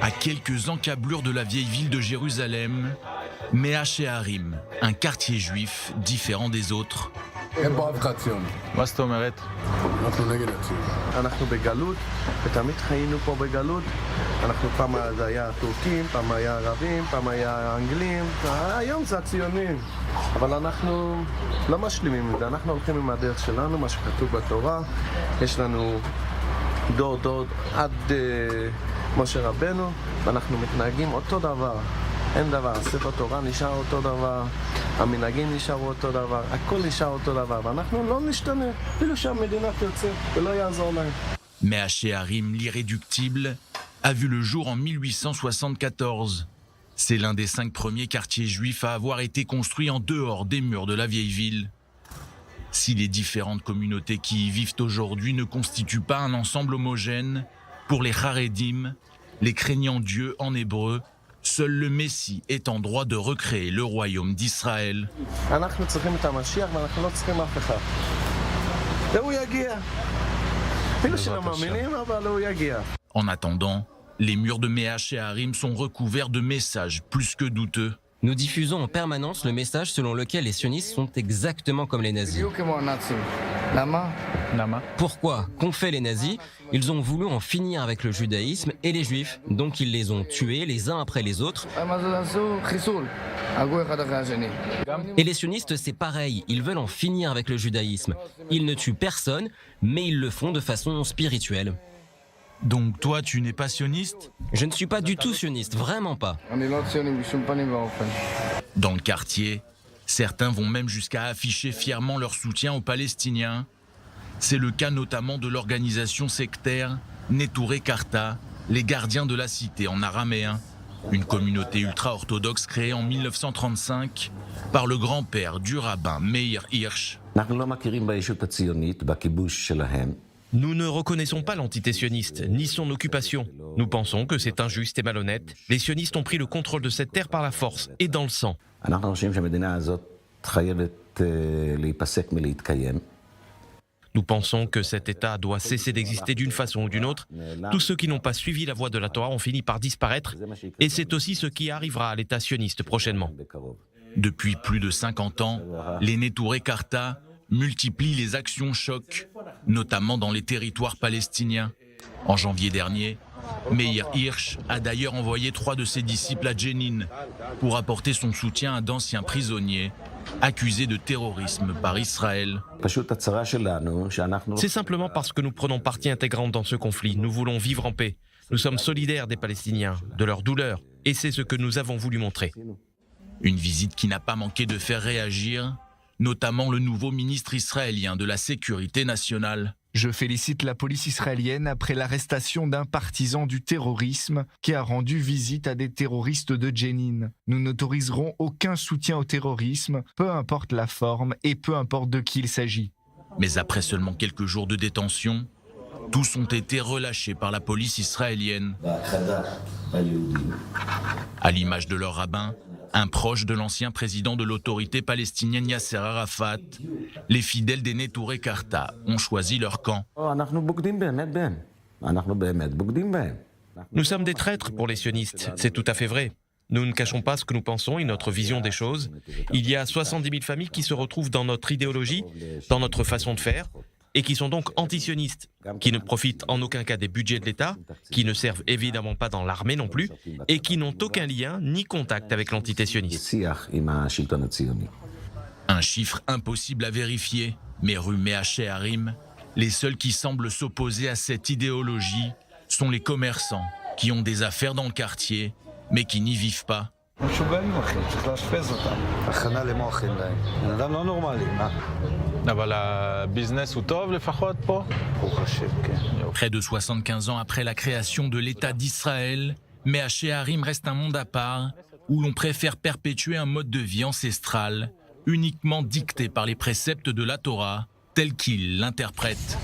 À quelques encablures de la vieille ville de Jérusalem, Mea Shearim, un quartier juif différent des autres. אין פה אף אחד ציוני. מה זאת אומרת? אנחנו נגד הציוני. אנחנו בגלות, ותמיד חיינו פה בגלות. אנחנו פעם זה היה טורקים, פעם היה ערבים, פעם היה אנגלים. היום זה הציונים. אבל אנחנו לא משלימים עם זה, אנחנו הולכים עם הדרך שלנו, מה שכתוב בתורה. יש לנו דור עד משה רבנו, ואנחנו מתנהגים אותו דבר. אין דבר, ספר תורה נשאר אותו דבר, המנהגים נשארו אותו דבר, הכל נשאר אותו דבר, ואנחנו לא נשתנה, אפילו שהמדינה תרצה, ולא יעזור להם. Mea Shearim, l'irréductible, a vu le jour en 1874. C'est l'un des 5 premiers quartiers juifs à avoir été construit en dehors des murs de la vieille ville. Si les différentes communautés qui y vivent aujourd'hui ne constituent pas un ensemble homogène, pour les Haredim, les craignants Dieu en hébreu, seul le Messie est en droit de recréer le royaume d'Israël. אנחנו צריכים את המשיח ואנחנו לא צריכים אף אחד. והוא יגיע. אפילו שלא מאמינים, אבל הוא יגיע. En attendant, les murs de Mea Shearim sont recouverts de messages plus que douteux. Nous diffusons en permanence le message selon lequel les sionistes sont exactement comme les nazis. בדיוק כמו הנאצים. למה? למה? Pourquoi qu'ont fait les nazis? Ils ont voulu en finir avec le judaïsme et les juifs, donc ils les ont tués les uns après les autres. מה זה עשו? חיסול. הרגו אחד אחרי השני. Et les sionistes, c'est pareil, ils veulent en finir avec le judaïsme. Ils ne tuent personne, mais ils le font de façon spirituelle. Donc toi, tu n'es pas sioniste ? Je ne suis pas du tout sioniste, vraiment pas. אני לא ציוני בשום פנים ואופן. Dans le quartier, certains vont même jusqu'à afficher fièrement leur soutien aux Palestiniens. C'est le cas notamment de l'organisation sectaire Neturei Karta, les gardiens de la cité en araméen, une communauté ultra-orthodoxe créée en 1935 par le grand-père du rabbin Meir Hirsch. אנחנו לא מכירים בישות הציונית, בכיבוש שלהם. Nous ne reconnaissons pas l'entité sioniste, ni son occupation. Nous pensons que c'est injuste et malhonnête. Les sionistes ont pris le contrôle de cette terre par la force et dans le sang. אנחנו חושבים שהמדינה הזאת חייבת להיפסק מלהתקיים. Nous pensons que cet État doit cesser d'exister d'une façon ou d'une autre. Tous ceux qui n'ont pas suivi la voie de la Torah ont fini par disparaître. Et c'est aussi ce qui arrivera à l'État sioniste prochainement. Depuis plus de 50 ans, les Neturei Karta multiplient les actions chocs, notamment dans les territoires palestiniens. En janvier dernier, Meir Hirsch a d'ailleurs envoyé 3 de ses disciples à Jenin pour apporter son soutien à d'anciens prisonniers accusés de terrorisme par Israël. פשוט הצרה שלנו, שאנחנו... C'est simplement parce que nous prenons partie intégrante dans ce conflit. Nous voulons vivre en paix. Nous sommes solidaires des Palestiniens, de leur douleur. Et c'est ce que nous avons voulu montrer. Une visite qui n'a pas manqué de faire réagir, notamment le nouveau ministre israélien de la Sécurité nationale. Je félicite la police israélienne après l'arrestation d'un partisan du terrorisme qui a rendu visite à des terroristes de Jenin. Nous n'autoriserons aucun soutien au terrorisme, peu importe la forme et peu importe de qui il s'agit. Mais après seulement quelques jours de détention, tous ont été relâchés par la police israélienne. À l'image de leur rabbin, un proche de l'ancien président de l'autorité palestinienne Yasser Arafat, les fidèles des Neturei Karta ont choisi leur camp. אנחנו בוגדים באמת בהם. אנחנו באמת בוגדים בהם. Nous sommes des traîtres pour les sionistes, c'est tout à fait vrai. Nous ne cachons pas ce que nous pensons et notre vision des choses. Il y a 70 000 familles qui se retrouvent dans notre idéologie, dans notre façon de faire, et qui sont donc antisionistes, qui ne profitent en aucun cas des budgets de l'État, qui ne servent évidemment pas dans l'armée non plus, et qui n'ont aucun lien ni contact avec l'entité sioniste. שיח עם השלטון הציוני. Un chiffre impossible à vérifier, mais rue Mea Shearim, les seuls qui semblent s'opposer à cette idéologie sont les commerçants qui ont des affaires dans le quartier, mais qui n'y vivent pas. משוגעים אחי, צריך לאשפז אותם. הכנה למוח אין להם. בן אדם לא נורמלי, מה? אבל הביזנס הוא טוב לפחות פה? ברוך השם, כן. Près de 75 ans après la création de l'État d'Israël, Mea Shearim reste un monde à part où l'on préfère perpétuer un mode de vie ancestral uniquement dicté par les préceptes de la Torah tels qu'ils l'interprètent.